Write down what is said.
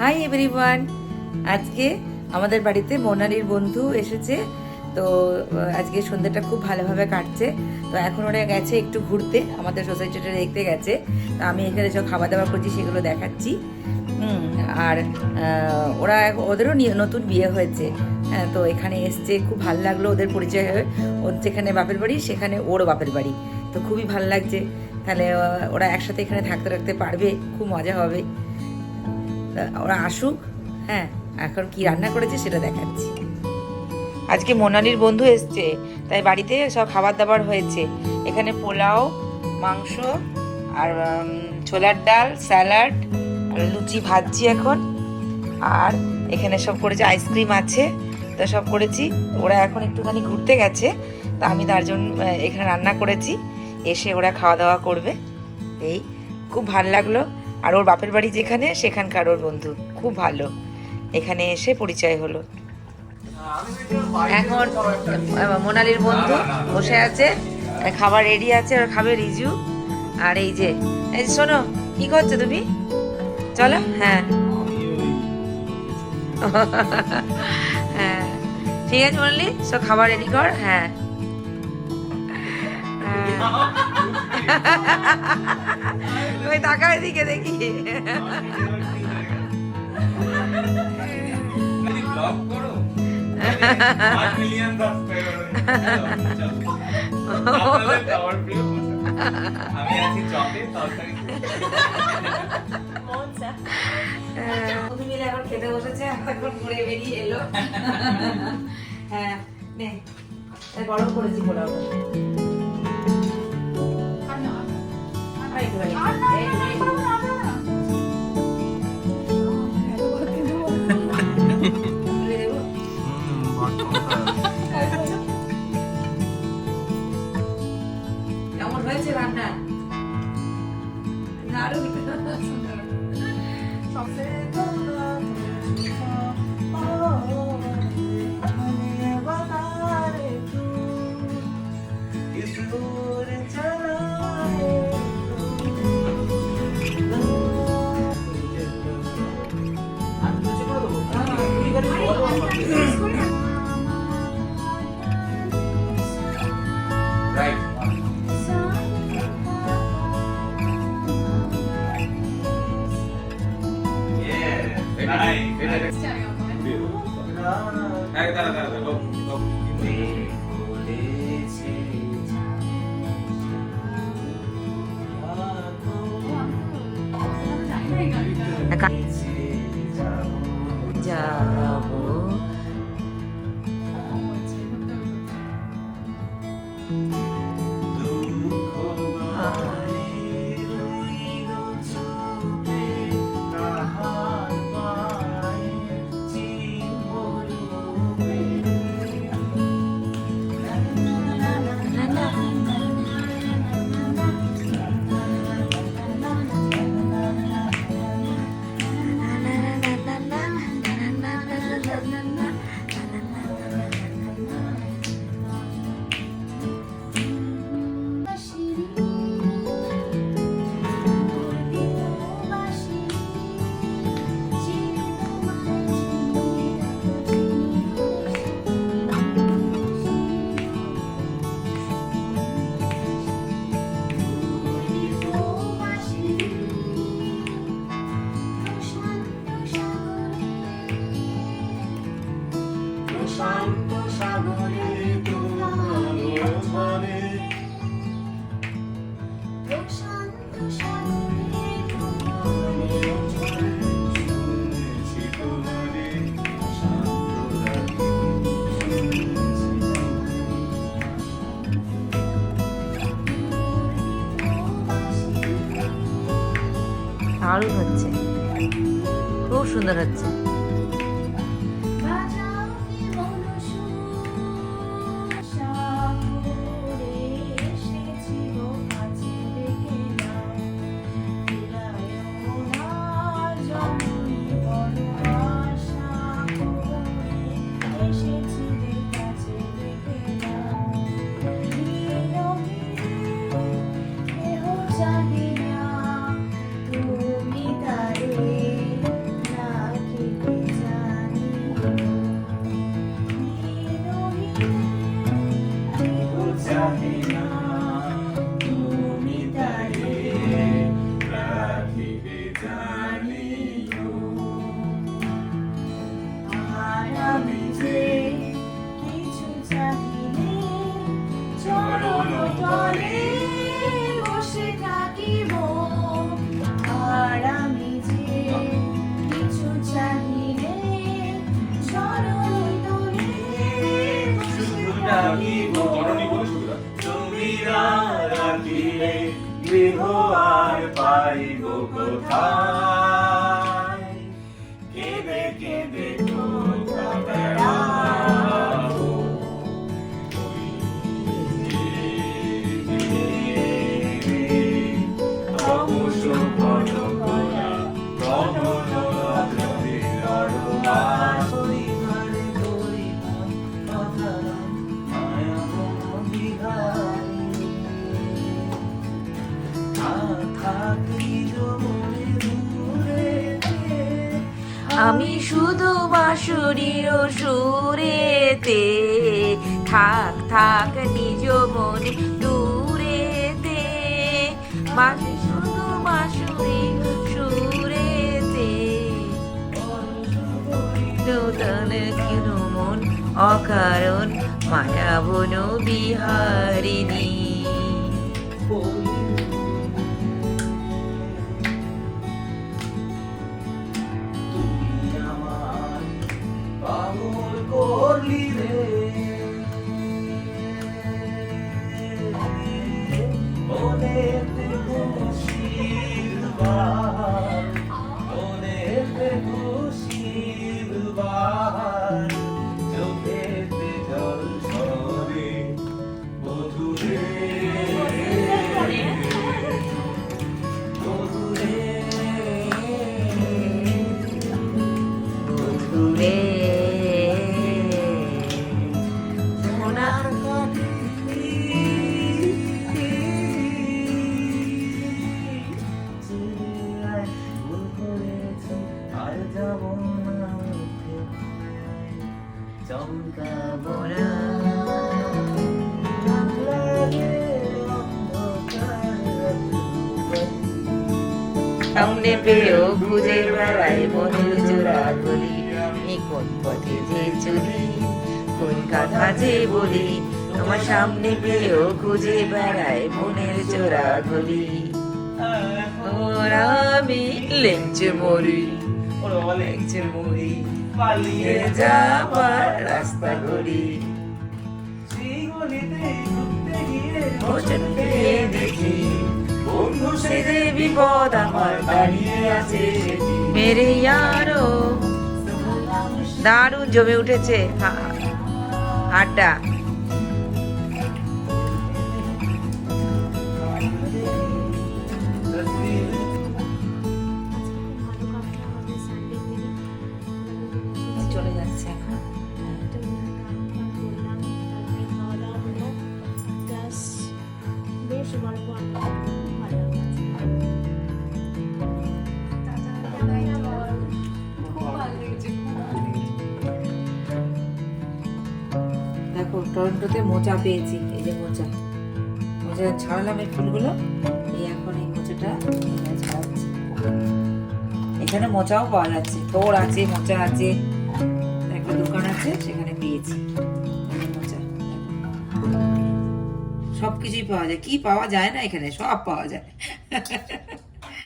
Hi everyone, আজকে আমাদের বাড়িতে মোনালির বন্ধু এসেছে। তো আজকে সন্ধ্যাটা খুব ভালোভাবে কাটছে। তো এখন ওরা গেছে একটু ঘুরতে, আমাদের সোসাইটিটা দেখতে গেছে। তো আমি এখানে সব খাওয়া দাওয়া করছি, সেগুলো দেখাচ্ছি। আর ওরা ওদেরও নতুন বিয়ে হয়েছে। হ্যাঁ, তো এখানে এসছে, খুব ভালো লাগলো ওদের পরিচয় হয়ে। ওর যেখানে বাপের বাড়ি সেখানে ওরও বাপের বাড়ি, তো খুবই ভালো লাগছে। তাহলে ওরা একসাথে এখানে থাকতে থাকতে পারবে, খুব মজা হবে। ওরা আসুক। হ্যাঁ, এখন কি রান্না করেছে সেটা দেখাচ্ছি। আজকে মোনালির বন্ধু এসছে, তাই বাড়িতে সব খাবার দাবার হয়েছে। এখানে পোলাও, মাংস আর ছোলার ডাল, স্যালাড আর লুচি ভাজছি এখন। আর এখানে সব করেছি, আইসক্রিম আছে, তো সব করেছি। ওরা এখন একটুখানি ঘুরতে গেছে, তা আমি তার জন্য এখানে রান্না করেছি। এসে ওরা খাওয়া দাওয়া করবে। এই খুব ভাল লাগলো। আর ওর বাপের বাড়ি যেখানে, সেখানকার ওর বন্ধু খুব ভালো, এখানে এসে পরিচয় হলো। এখন মোনালির বন্ধু বসে আছে, খাবার রেডি আছে, ওর খাবে রিজু। আর এই যে শোনো, কি করছো তুমি? চলো। হ্যাঁ হ্যাঁ, ঠিক আছে মোনালি, সব খাবার রেডি কর। হ্যাঁ, ওই তাকাও এদিকে দেখি। মিলে এখন খেতে বসেছে, এখন ঘুরে বেরিয়ে এলো। হ্যাঁ, গরম করেছি পোলাওটা। কেমন হয়েছে রান্না? দারুণ। যাবো দারুণ হচ্ছে, খুব সুন্দর হচ্ছে। আমি শুধু বাঁশুরির সুরেতে, থাক থাক নিজ মনে দূরেতে, বাঁশি শুধু বাঁশুরির সুরেতে, নূতন কেন মন অকারণ মায়া বন বিহারিণী। সামনে পেয়েও খুঁজে বেড়াই মনের জোড়া গলি, কোন পথে যে চলি কোন কথা যে বলি, তোমার সামনে পেয়েও খুঁজে বেড়াই মনের জোড়া গলি। আমি লেংচে মরি, লেংচে মরি, পালিয়ে যাবার রাস্তা গলি, দেখি বন্ধু সেজে বিপদ আমার দাঁড়িয়ে আছে মেরে ইয়ারো। দারুণ জমে উঠেছে আড্ডা। চলে যাচ্ছে এখন। বেশ গল্প দেখো টরন্টোতে মোচা পেয়েছি, এই যে মোচা, মোচা ছাড়ালাম এই ফুলগুলো, এই এখন এই মোচাটা ছাড়াচ্ছি। এখানে মোচাও পাওয়া যাচ্ছে, তোর আছে, মোচা আছে, একটা দোকান আছে সেখানে পেয়েছি মোচা। সবকিছুই পাওয়া যায়, কি পাওয়া যায় না এখানে, সব পাওয়া যায়।